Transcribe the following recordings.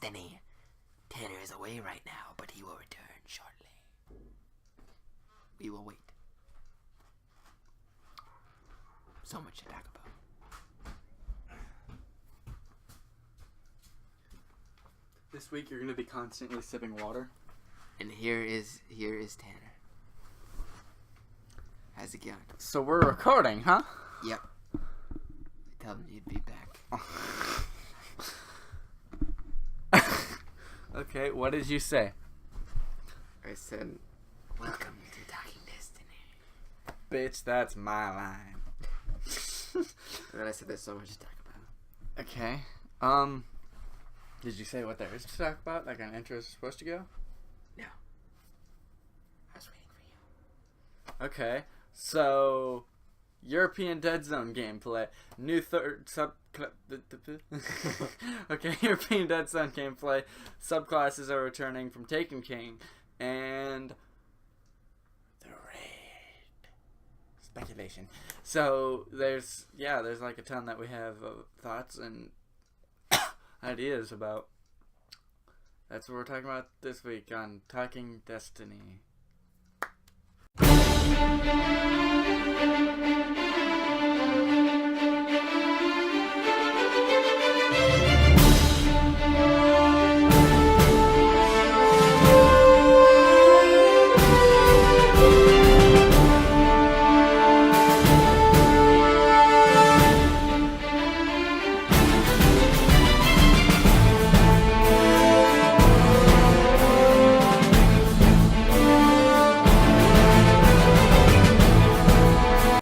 destiny. Tanner is away right now, but he will return shortly. We will wait. So much to talk about. This week you're going to be constantly sipping water. And here is Tanner. How's it going? So we're recording, huh? Yep. I told him you'd be back. Okay, what did you say? I said, welcome to Talking Destiny. Bitch, that's my line. And then I said there's so much to talk about. Okay. Did you say what there is to talk about? Like an intro is supposed to go? No. I was waiting for you. Okay. So, European Dead Zone gameplay. New Okay, European Dead Zone gameplay. Subclasses are returning from Taken King. And the raid. Speculation. So, there's like a ton that we have thoughts and ideas about. That's what we're talking about this week on Talking Destiny.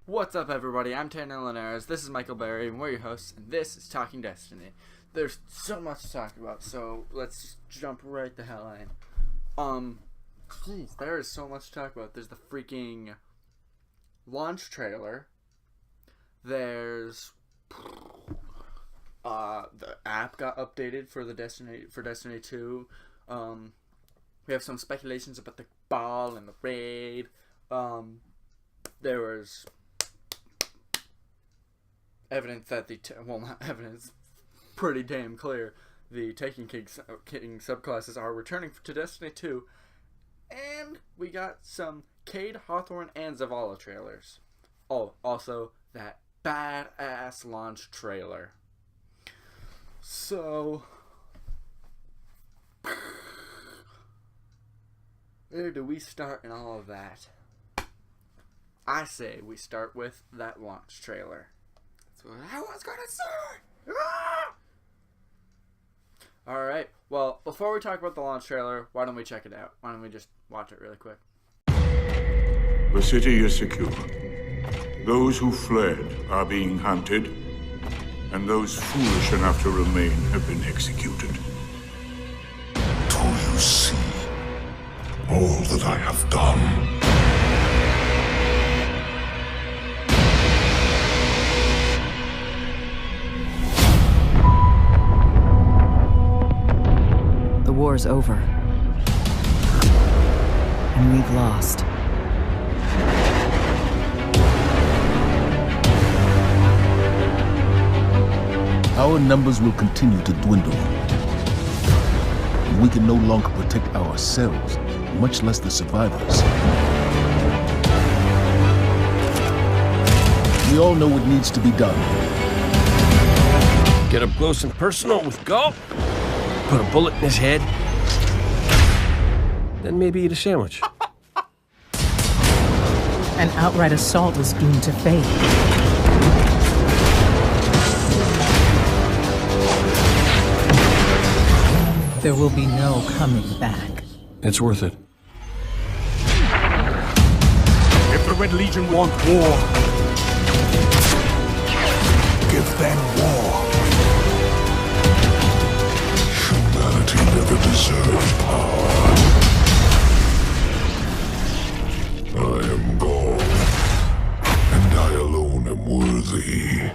What's up, everybody? I'm Tanner Linares. This is Michael Berry, and we're your hosts, and this is Talking Destiny. There's so much to talk about, so let's jump right the hell in. Jeez, there is so much to talk about. There's the freaking launch trailer. There's the app got updated for Destiny 2. We have some speculations about the Cabal and the raid. There was evidence that not evidence, pretty damn clear, the Taken King subclasses are returning to Destiny 2, and we got some Cade, Hawthorne, and Zavala trailers. Oh, also that badass launch trailer. So, where do we start in all of that? I say we start with that launch trailer. That's what I was gonna say! Ah! Alright, well, before we talk about the launch trailer, why don't we check it out? Why don't we just watch it really quick? The city is secure. Those who fled are being hunted, and those foolish enough to remain have been executed. Do you see all that I have done? The war's over. And we've lost. Our numbers will continue to dwindle. And we can no longer protect ourselves, much less the survivors. We all know what needs to be done. Get up close and personal with Gulp. Put a bullet in his head. Then maybe eat a sandwich. An outright assault is doomed to fail. There will be no coming back. It's worth it. If the Red Legion want war, give them war. Humanity never deserved power. I am God, and I alone am worthy.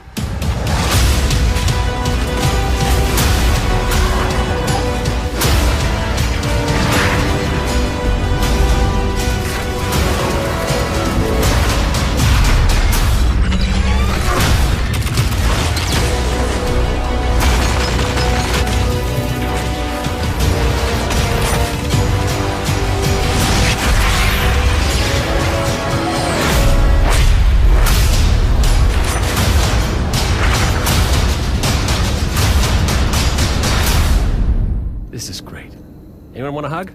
Want a hug?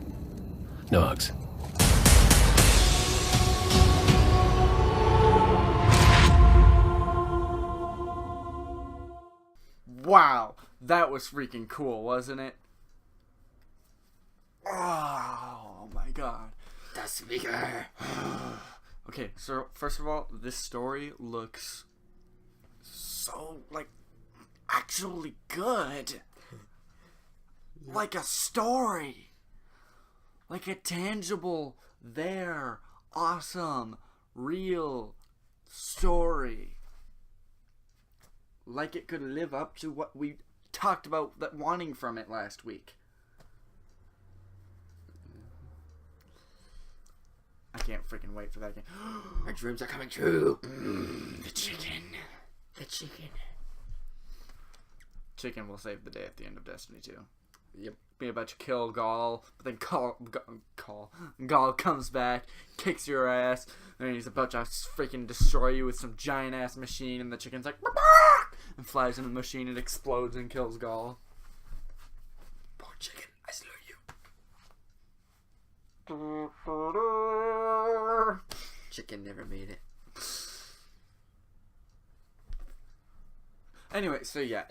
No hugs. Wow, that was freaking cool, wasn't it? Oh my god. The speaker. Okay, so first of all, this story looks so, like, actually good. Like a story. Like a tangible, there, awesome, real story. Like it could live up to what we talked about that wanting from it last week. I can't freaking wait for that game. Our dreams are coming true. The chicken. The chicken. Chicken will save the day at the end of Destiny 2. Yep. Be about to kill Gaul, but then Gaul comes back, kicks your ass, and he's about to freaking destroy you with some giant ass machine, and the chicken's like, and flies in the machine and explodes and kills Gaul. Poor chicken, I slew you. Chicken never made it. Anyway, so yeah,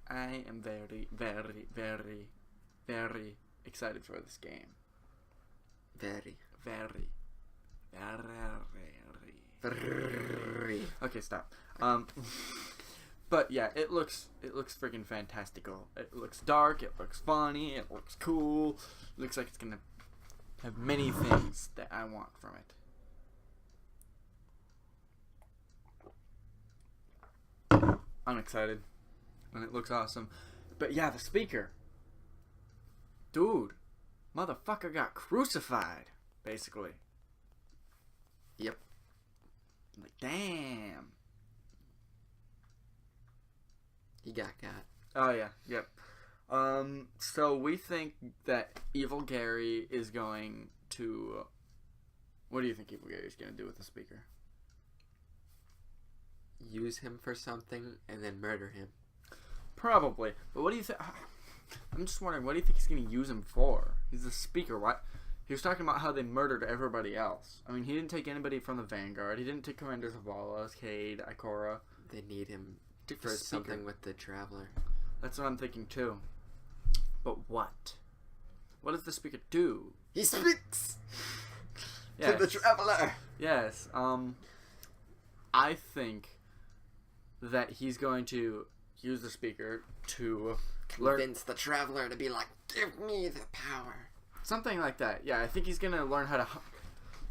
I am very, very, very, very excited for this game. Very. Very. Okay, stop. But yeah, it looks freaking fantastical. It looks dark, it looks funny, it looks cool. It looks like it's gonna have many things that I want from it. I'm excited. And it looks awesome. But yeah, the speaker. Dude, motherfucker got crucified, basically. Yep. Like, damn. He got. Oh, yeah, yep. So we think that Evil Gary is going to... What do you think Evil Gary is going to do with the speaker? Use him for something and then murder him. Probably. But what do you think... I'm just wondering, what do you think he's going to use him for? He's the speaker. What? He was talking about how they murdered everybody else. I mean, he didn't take anybody from the Vanguard. He didn't take Commander Zavala, Cade, Ikora. They need him For for something with the Traveler. That's what I'm thinking, too. But what? What does the speaker do? He speaks Yes. to the Traveler. Yes. I think that he's going to use the speaker to Convince the Traveler to be like, give me the power. something like that. Yeah, I think he's going to learn how to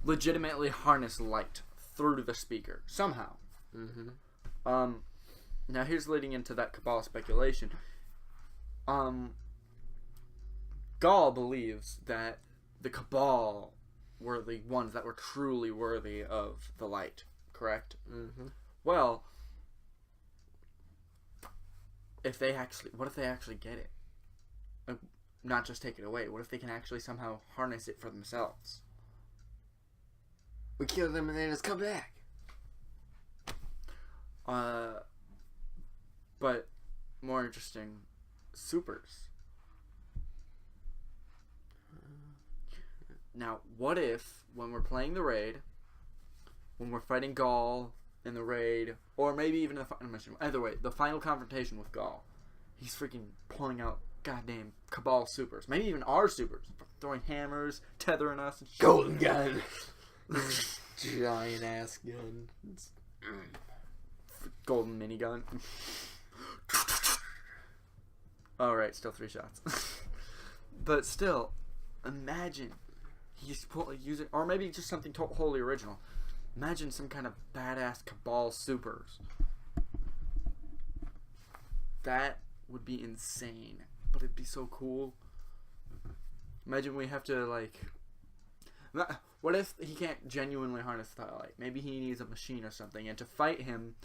legitimately harness light through the speaker somehow. Mm-hmm. Now here's leading into that Cabal speculation. Gaul believes that the Cabal were the ones that were truly worthy of the light, correct? Mm-hmm. Well, what if they actually get it? Not just take it away. What if they can actually somehow harness it for themselves? We kill them and they just come back. But more interesting, supers. Now, what if, when we're playing the raid, when we're fighting Gaul in the raid, or maybe even the final mission, either way, the final confrontation with Gaul, he's freaking pulling out goddamn Cabal supers, maybe even our supers, throwing hammers, tethering us, and shit. Golden gun. Giant ass gun. Golden minigun. Alright, still 3 shots. But still, imagine he's using, or maybe just something wholly original. Imagine some kind of badass Cabal supers. That would be insane, but it'd be so cool. Imagine we have to, like... What if he can't genuinely harness the light? Maybe he needs a machine or something, and to fight him,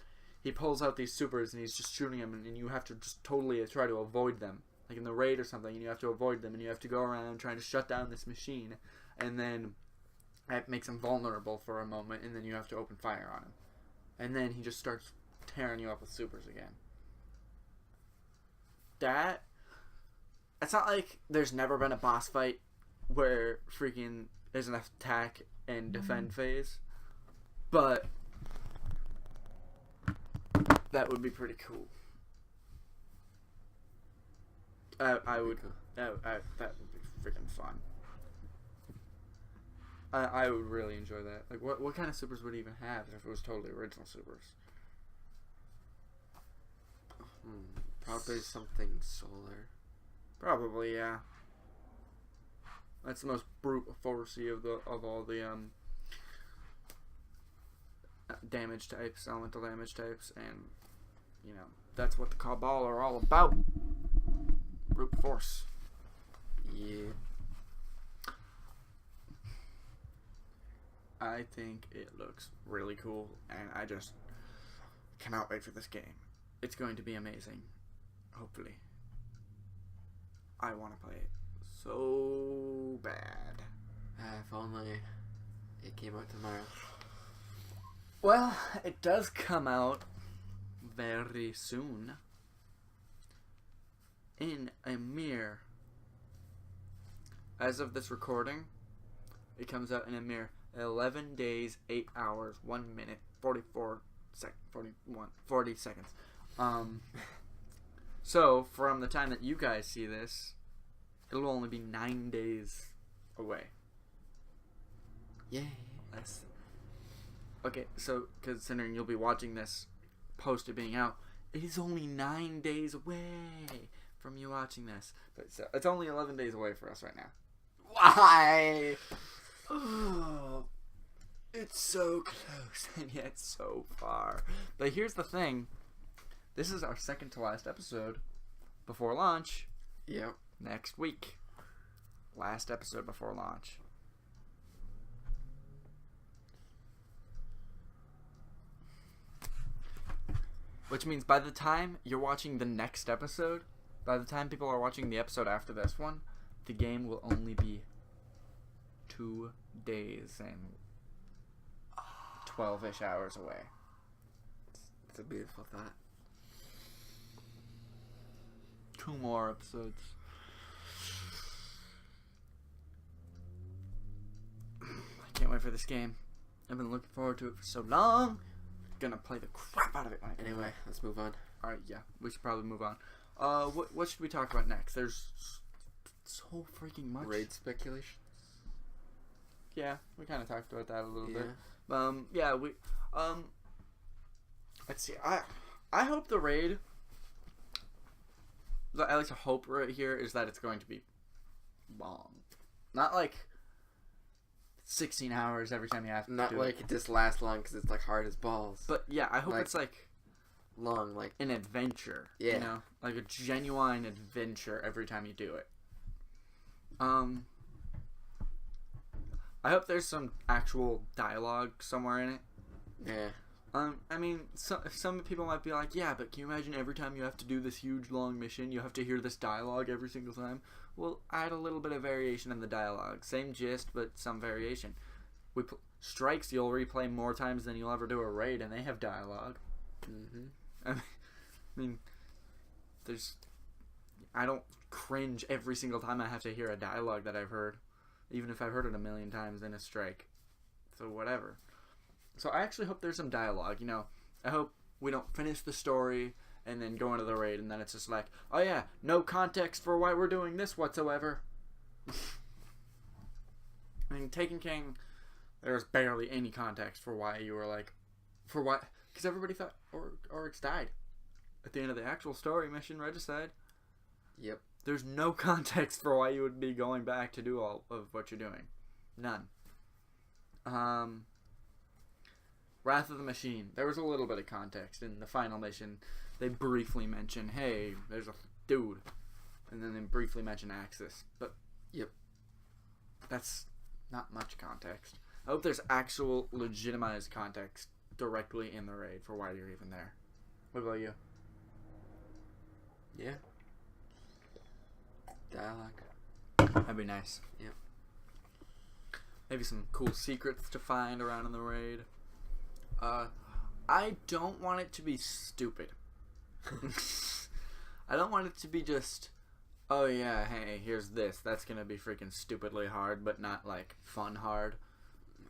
he pulls out these supers and he's just shooting them, and you have to just totally try to avoid them. Like in the raid or something, and you have to avoid them, and you have to go around trying to shut down this machine, and then that makes him vulnerable for a moment, and then you have to open fire on him. And then he just starts tearing you up with supers again. That it's not like there's never been a boss fight where freaking there's an attack and defend phase, but that would be pretty cool. I would. That would be freaking fun. I would really enjoy that. Like, what kind of supers would it even have if it was totally original supers? Probably something solar. Probably, yeah. That's the most brute forcey of all the damage types, elemental damage types, and you know that's what the Cabal are all about. Brute force. Yeah. I think it looks really cool, and I just cannot wait for this game. It's going to be amazing. Hopefully. I want to play it so bad. If only it came out tomorrow. Well, it does come out very soon. In a mere... As of this recording, it comes out in a mere 11 days, 8 hours, 1 minute, 40 seconds. So, from the time that you guys see this, it'll only be 9 days away. Yay. That's... Okay, so considering you'll be watching this post it being out, it is only 9 days away from you watching this. But so, it's only 11 days away for us right now. Why? Oh, it's so close and yet so far. But here's the thing. This is our second to last episode before launch. Yep. Next week. Last episode before launch. Which means by the time you're watching the next episode, by the time people are watching the episode after this one, the game will only be 2 days and 12-ish hours away. It's a beautiful thought. 2 more episodes. I can't wait for this game. I've been looking forward to it for so long. Gonna play the crap out of it when I Anyway, let's move on. Alright, yeah, we should probably move on. What should we talk about next? There's so freaking much. Raid speculation. Yeah, we kind of talked about that a little Yeah. bit. Yeah, we let's see. I hope the raid. At least a hope right here is that it's going to be long, not like 16 hours every time you have to. Not do like it just lasts long because it's like hard as balls. But yeah, I hope like- it's like Long, like an adventure. Yeah. You know, like a genuine adventure every time you do it. I hope there's some actual dialogue somewhere in it. yeah. I mean, some people might be like, yeah, but can you imagine every time you have to do this huge long mission, you have to hear this dialogue every single time? Well, add a little bit of variation in the dialogue. Same gist, but some variation. Strikes you'll replay more times than you'll ever do a raid, and they have dialogue. Mm-hmm. I mean, I don't cringe every single time I have to hear a dialogue that I've heard, even if I've heard it a million times in a strike. So whatever. So I actually hope there's some dialogue, you know. I hope we don't finish the story and then go into the raid and then it's just like, oh yeah, no context for why we're doing this whatsoever. I mean, Taken King, there's barely any context for why you were like, for what, because everybody thought Oryx died at the end of the actual story mission, Regicide. Yep. There's no context for why you would be going back to do all of what you're doing. None. Wrath of the Machine. There was a little bit of context in the final mission. They briefly mention, hey, there's a dude. And then they briefly mention Axis. But, Yep. that's not much context. I hope there's actual legitimized context directly in the raid for why you're even there. What about you? Yeah. Dialogue. That'd be nice. Yep. Maybe some cool secrets to find around in the raid. I don't want it to be stupid. I don't want it to be just oh yeah, hey, here's this. That's gonna be freaking stupidly hard, but not like fun hard.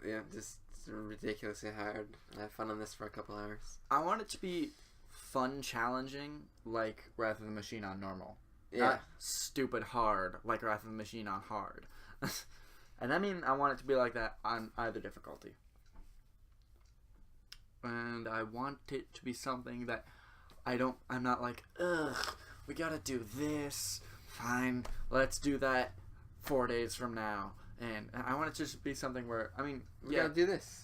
Yeah, just ridiculously hard. I had fun on this for a couple hours. I want it to be fun, challenging, like Wrath of the Machine on normal. Yeah. Not stupid hard, like Wrath of the Machine on hard. And I mean, I want it to be like that on either difficulty. And I want it to be something that I'm not like, ugh, we gotta do this. Fine, let's do that 4 days from now. And I want it to just be something where, I mean, We gotta do this.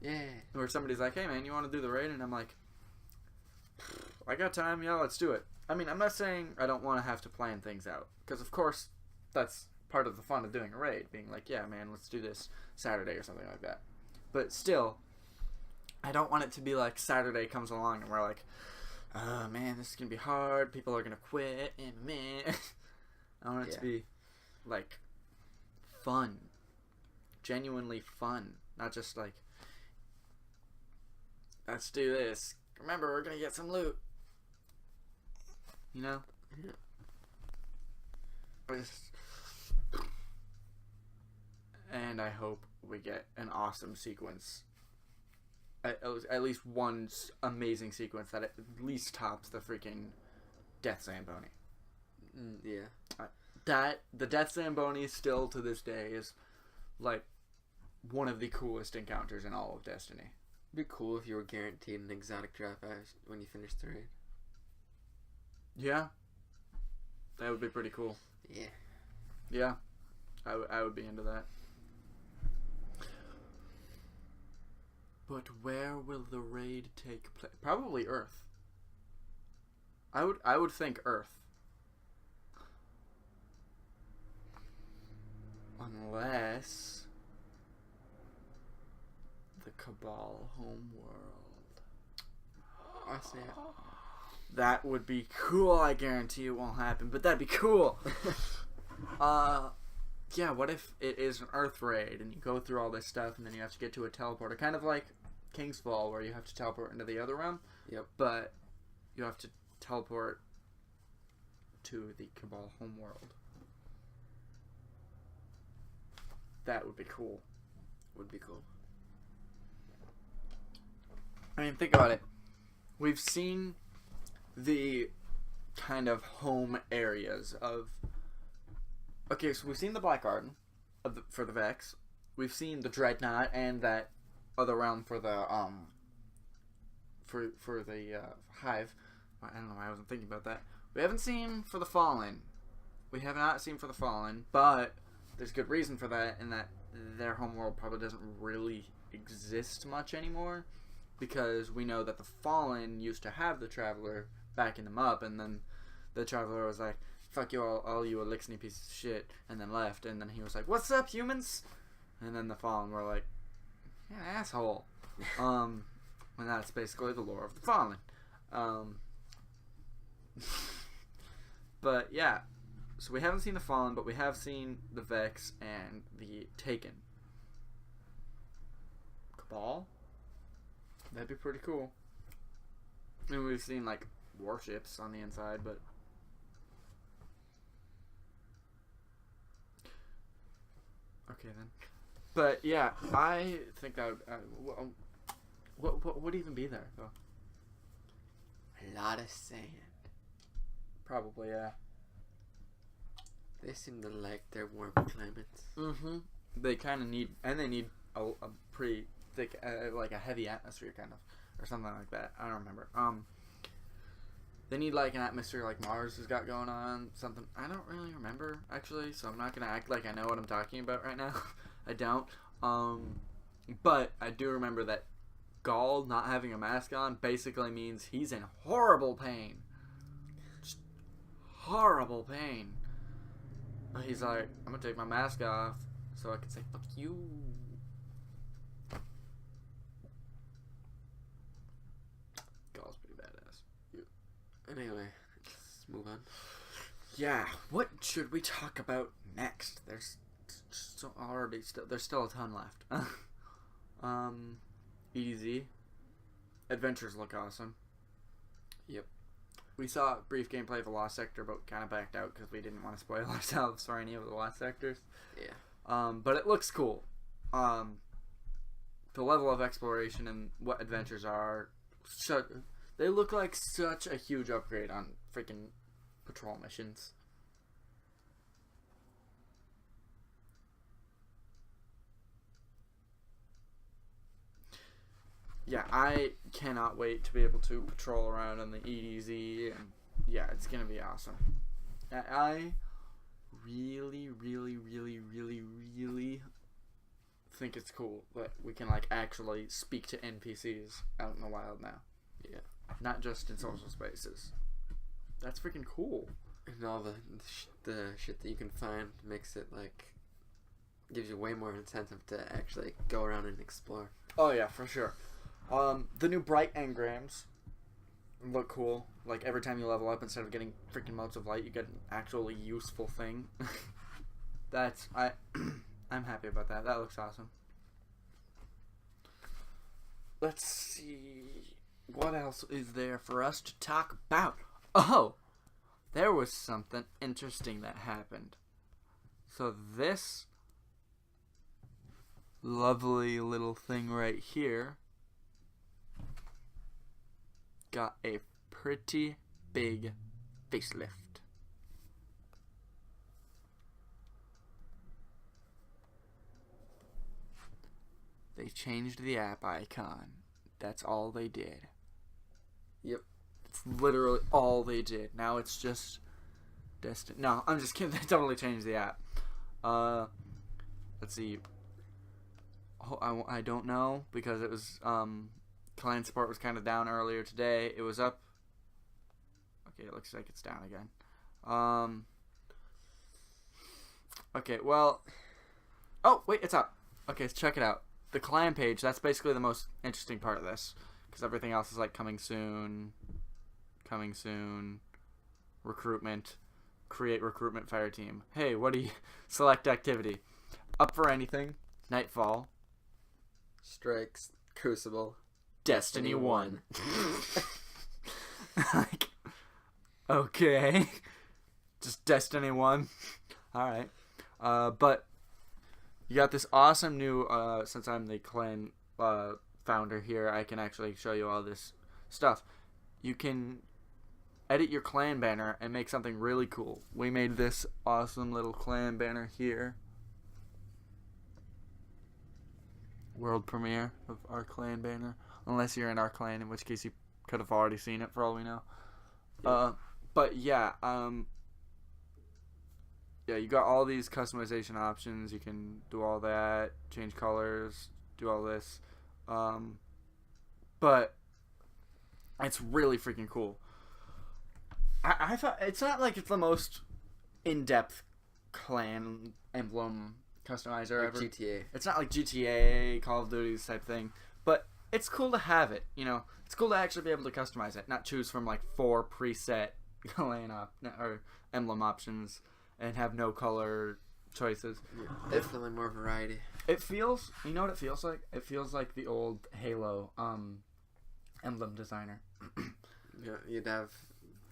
Yeah. where somebody's like, hey man, you want to do the raid? And I'm like, I got time, yeah, let's do it. I mean, I'm not saying I don't want to have to plan things out, because of course that's part of the fun of doing a raid, being like, yeah man, let's do this Saturday or something like that. But still, I don't want it to be like Saturday comes along and we're like, oh man, this is gonna be hard, people are gonna quit, and man. I want it to be like fun, genuinely fun, not just like, let's do this, remember we're gonna get some loot, you know. And I hope we get an awesome sequence, at least one amazing sequence that at least tops the freaking Death Zamboni. Yeah. That the Death Zamboni still to this day is like one of the coolest encounters in all of Destiny. It'd be cool if you were guaranteed an exotic drop when you finish the raid. Yeah, that would be pretty cool. Yeah. Yeah, I would be into that. But where will the raid take place? Probably Earth. I would think Earth. Unless the Cabal homeworld. I see it. That would be cool. I guarantee it won't happen, but that'd be cool. Yeah, what if it is an Earth raid and you go through all this stuff and then you have to get to a teleporter, kind of like King's Fall, where you have to teleport into the other realm. Yep. But you have to teleport to the Cabal homeworld. That would be cool. Would be cool. I mean, think about it. We've seen the kind of home areas of... Okay, so we've seen the Black Garden for the Vex. We've seen the Dreadnought and that other realm for the for the Hive. I don't know why I wasn't thinking about that. We haven't seen for the Fallen. We have not seen for the Fallen, but there's good reason for that, in that their homeworld probably doesn't really exist much anymore, because we know that the Fallen used to have the Traveler backing them up, and then the Traveler was like, fuck you all you Elixir piece of shit, and then left, and then he was like, what's up, humans? And then the Fallen were like, yeah, asshole. And that's basically the lore of the Fallen. But yeah, so we haven't seen the Fallen, but we have seen the Vex and the Taken. Cabal? That'd be pretty cool. I mean, we've seen like warships on the inside, but okay then. But yeah, I think that would, what would even be there though? A lot of sand. Probably, yeah. They seem to like their warm climates. Mm-hmm. They kind of need, and they need a pretty thick, like a heavy atmosphere, kind of, or something like that. I don't remember. They need like an atmosphere like Mars has got going on. Something I don't really remember actually, so I'm not gonna act like I know what I'm talking about right now. I don't. But I do remember that Gaul not having a mask on basically means he's in horrible pain. Just horrible pain. But he's like, I'm gonna take my mask off so I can say fuck you. Gaul's pretty badass. Anyway, let's move on. Yeah, what should we talk about next? There's still a ton left. EDZ. Adventures look awesome. Yep. we saw brief gameplay of the Lost Sector, but kind of backed out because we didn't want to spoil ourselves for any of the Lost Sectors. Yeah. But it looks cool. The level of exploration and what adventures are, they look like such a huge upgrade on freaking patrol missions. Yeah, I cannot wait to be able to patrol around on the EDZ, and yeah, it's gonna be awesome. I really, really, really, really, really think it's cool that we can like actually speak to NPCs out in the wild now. Yeah. Not just in social spaces. That's freaking cool. And all the shit that you can find makes it like gives you way more incentive to actually go around and explore. Oh yeah, for sure. The new bright engrams look cool. Like every time you level up, instead of getting freaking motes of light, you get an actually useful thing. I'm happy about that. That looks awesome. Let's see what else is there for us to talk about. Oh, there was something interesting that happened. So this lovely little thing right here got a pretty big facelift. They changed the app icon. That's all they did. Yep. It's literally all they did. Now it's just Destiny. No, I'm just kidding. They totally changed the app. Let's see. Oh, I don't know because it was client support was kind of down earlier today. It was up. Okay, it looks like it's down again. Okay, well. Oh, wait, it's up. Okay, let's check it out. The client page, that's basically the most interesting part of this. Because everything else is like coming soon, recruitment, create recruitment fire team. Hey, what do you, select activity. Up for anything, Nightfall, Strikes, Crucible, Destiny 1. Like, okay. Just Destiny 1. Alright. But you got this awesome new, since I'm the clan founder here, I can actually show you all this stuff. You can edit your clan banner and make something really cool. We made this awesome little clan banner here. World premiere of our clan banner. Unless you're in our clan, in which case you could have already seen it for all we know. Yeah. But yeah, yeah, you got all these customization options. You can do all that, change colors, do all this. But it's really freaking cool. I thought it's not like it's the most in-depth clan emblem customizer like ever. GTA. It's not like GTA, Call of Duty type thing, but it's cool to have it. You know, it's cool to actually be able to customize it, not choose from like 4 preset clan or emblem options and have no color choices. Yeah, definitely more variety. It feels, you know what it feels like? It feels like the old Halo emblem designer. Yeah, you'd have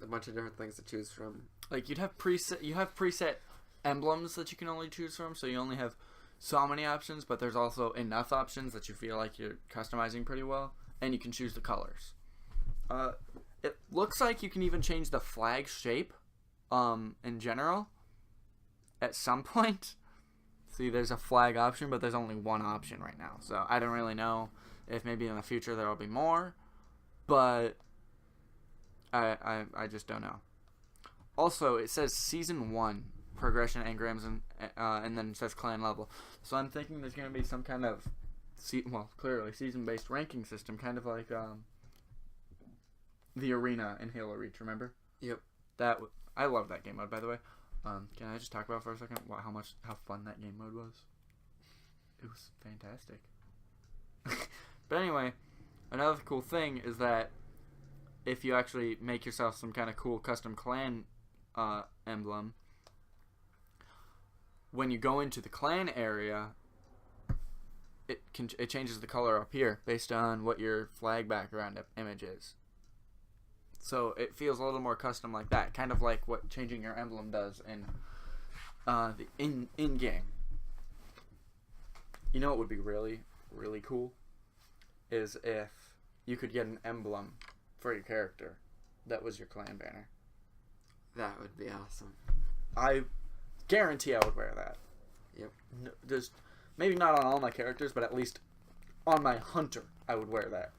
a bunch of different things to choose from. Like you have preset emblems that you can only choose from, so you only have so many options, but there's also enough options that you feel like you're customizing pretty well, and you can choose the colors. It looks like you can even change the flag shape in general at some point. See, there's a flag option, but there's only one option right now, so I don't really know if maybe in the future there will be more, but I just don't know. Also, it says Season 1 progression engrams and then it says clan level. So I'm thinking there's going to be some kind of clearly season-based ranking system, kind of like the arena in Halo Reach, remember? Yep. I love that game mode, by the way. Can I just talk about for a second how fun that game mode was? It was fantastic. But anyway, another cool thing is that if you actually make yourself some kind of cool custom clan emblem, when you go into the clan area, it changes the color up here based on what your flag background image is. So it feels a little more custom like that, kind of like what changing your emblem does in the in game. You know what would be really, really cool is if you could get an emblem for your character that was your clan banner. That would be awesome. I guarantee I would wear that. Yep. No, just maybe not on all my characters, but at least on my hunter, I would wear that.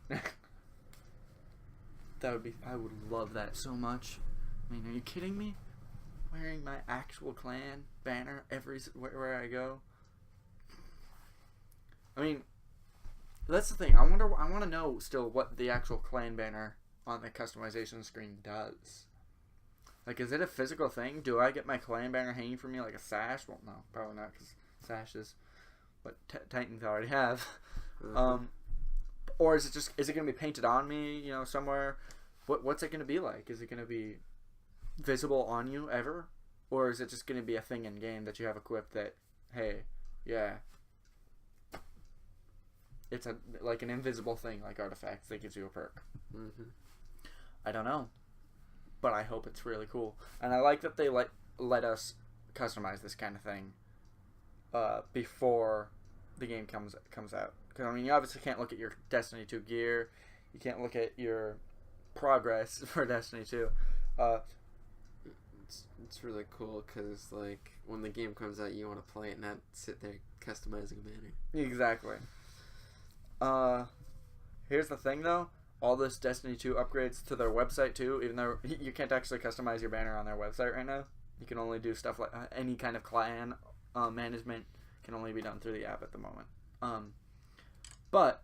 That would be. I would love that so much. I mean, are you kidding me? Wearing my actual clan banner where I go. I mean, that's the thing. I want to know still what the actual clan banner on the customization screen does. Like, is it a physical thing? Do I get my clan banner hanging from me like a sash? Well, no, probably not, because sash is what Titans already have. Or is it going to be painted on me, you know, somewhere? What's it going to be like? Is it going to be visible on you ever? Or is it just going to be a thing in game that you have equipped that, hey, yeah, it's like an invisible thing, like artifacts that gives you a perk? Mm-hmm. I don't know, but I hope it's really cool. And I like that they let us customize this kind of thing before the game comes out. Because, I mean, you obviously can't look at your Destiny 2 gear. You can't look at your progress for Destiny 2. It's really cool because, like, when the game comes out, you want to play it, not sit there customizing a banner. Exactly. Here's the thing, though. All this Destiny 2 upgrades to their website, too, even though you can't actually customize your banner on their website right now. You can only do stuff like any kind of clan management can only be done through the app at the moment. But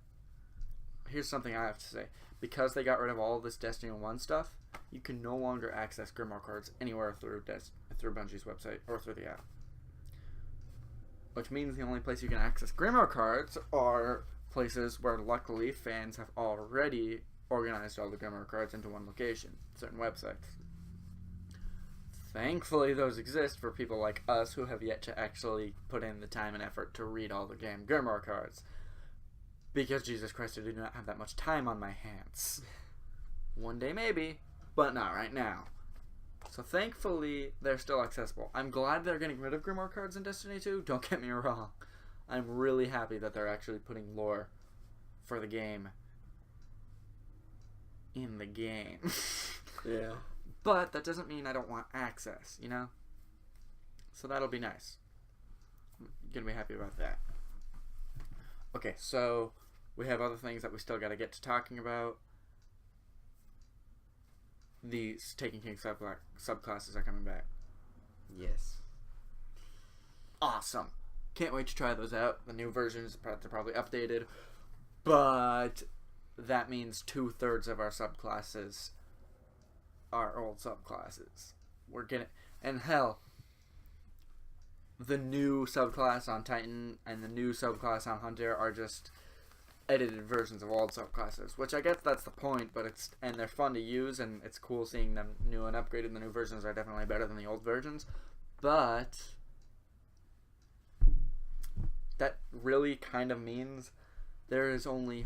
here's something I have to say. Because they got rid of all this Destiny 1 stuff, you can no longer access Grimoire cards anywhere through Bungie's website or through the app. Which means the only place you can access Grimoire cards are places where, luckily, fans have already organized all the Grimoire cards into one location, certain websites. Thankfully, those exist for people like us who have yet to actually put in the time and effort to read all the damn Grimoire cards. Because, Jesus Christ, I do not have that much time on my hands. One day maybe, but not right now. So thankfully, they're still accessible. I'm glad they're getting rid of Grimoire cards in Destiny 2, don't get me wrong. I'm really happy that they're actually putting lore for the game in the game. Yeah. But that doesn't mean I don't want access, you know? So that'll be nice. I'm gonna be happy about that. Okay, so we have other things that we still gotta get to talking about. These Taken King subclasses are coming back. Yes. Awesome. Can't wait to try those out. The new versions are probably updated. But that means 2/3 of our subclasses are old subclasses. We're getting... And hell, the new subclass on Titan and the new subclass on Hunter are just edited versions of old subclasses, which I guess that's the point, but and they're fun to use, and it's cool seeing them new and upgraded. The new versions are definitely better than the old versions, but that really kind of means there is only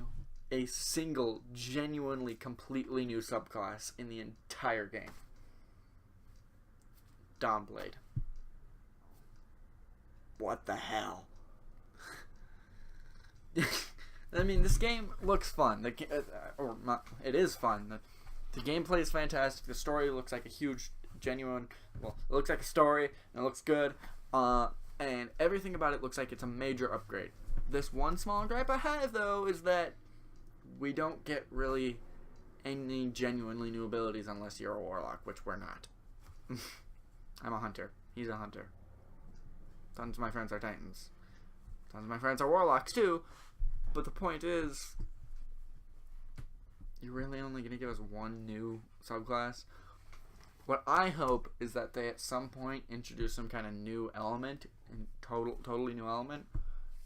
a single genuinely completely new subclass in the entire game. Dawnblade. What the hell? I mean, this game looks fun. It is fun. The gameplay is fantastic. The story looks like a huge, genuine... Well, it looks like a story, and it looks good. And everything about it looks like it's a major upgrade. This one small gripe I have, though, is that we don't get really any genuinely new abilities unless you're a warlock, which we're not. I'm a hunter. He's a hunter. Tons of my friends are titans. Tons of my friends are warlocks, too. But the point is, you're really only going to give us one new subclass? What I hope is that they at some point introduce some kind of new element, totally new element,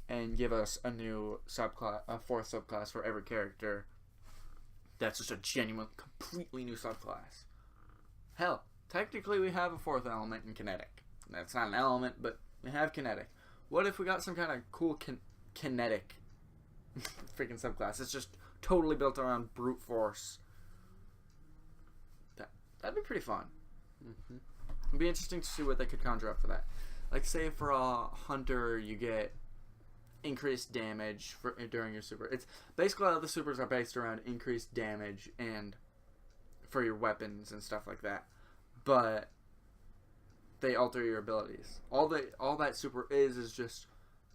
and give us a new subclass, a fourth subclass for every character. That's just a genuine, completely new subclass. Hell, technically we have a fourth element in kinetic. That's not an element, but we have kinetic. What if we got some kind of cool kinetic freaking subclass? It's just totally built around brute force. That'd be pretty fun. Mm-hmm. It'd be interesting to see what they could conjure up for that. Like, say for a hunter, you get increased damage during your super. It's basically all the supers are based around increased damage and for your weapons and stuff like that. But they alter your abilities. All that super is just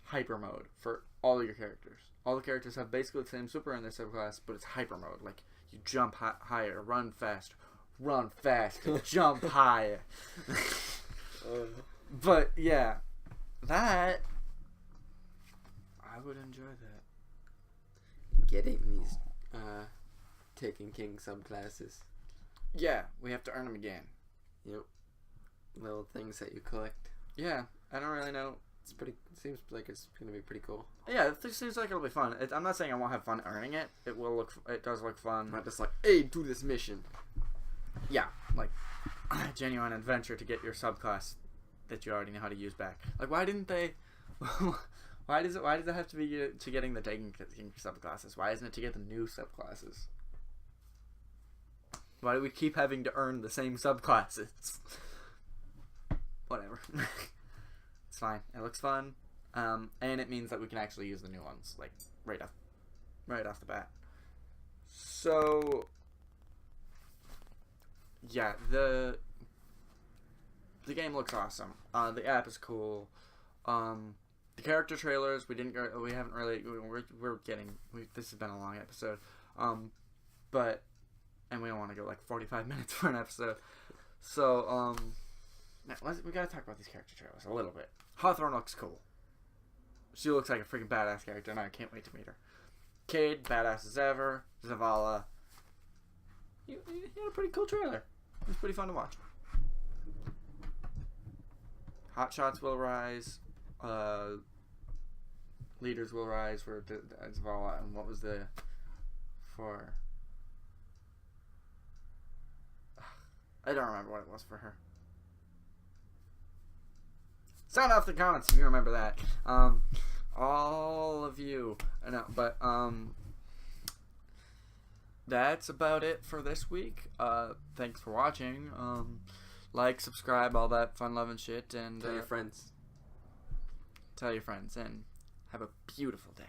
hyper mode for all your characters. All the characters have basically the same super in their subclass, but it's hyper mode. Like, you jump higher, run faster, jump higher. But yeah, that I would enjoy that. Getting these Taken King subclasses. Yeah, we have to earn them again. Yep. Little things that you collect. Yeah, I don't really know. It seems like it's gonna be pretty cool. Yeah, it seems like it'll be fun. I'm not saying I won't have fun earning it. It does look fun. Not just like, hey, do this mission. Yeah, like genuine adventure to get your subclass that you already know how to use back. Like, why didn't they? Why does it have to be to getting the Taken King subclasses? Why isn't it to get the new subclasses? Why do we keep having to earn the same subclasses? Whatever. It's fine. It looks fun, and it means that we can actually use the new ones, like right off the bat. So, yeah, the game looks awesome. The app is cool. The character trailers this has been a long episode, and we don't want to go like 45 minutes for an episode, so we gotta talk about these character trailers a little bit. Hawthorne looks cool. She looks like a freaking badass character, and I can't wait to meet her. Cade, badass as ever. Zavala, he had a pretty cool trailer. It was pretty fun to watch. Hot shots will rise. Leaders will rise for Zavala, and what was for? I don't remember what it was for her. Sound off the comments if you remember that. All of you. I know, but that's about it for this week. Thanks for watching. Like, subscribe, all that fun loving shit, and Tell your friends. Tell your friends, and have a beautiful day.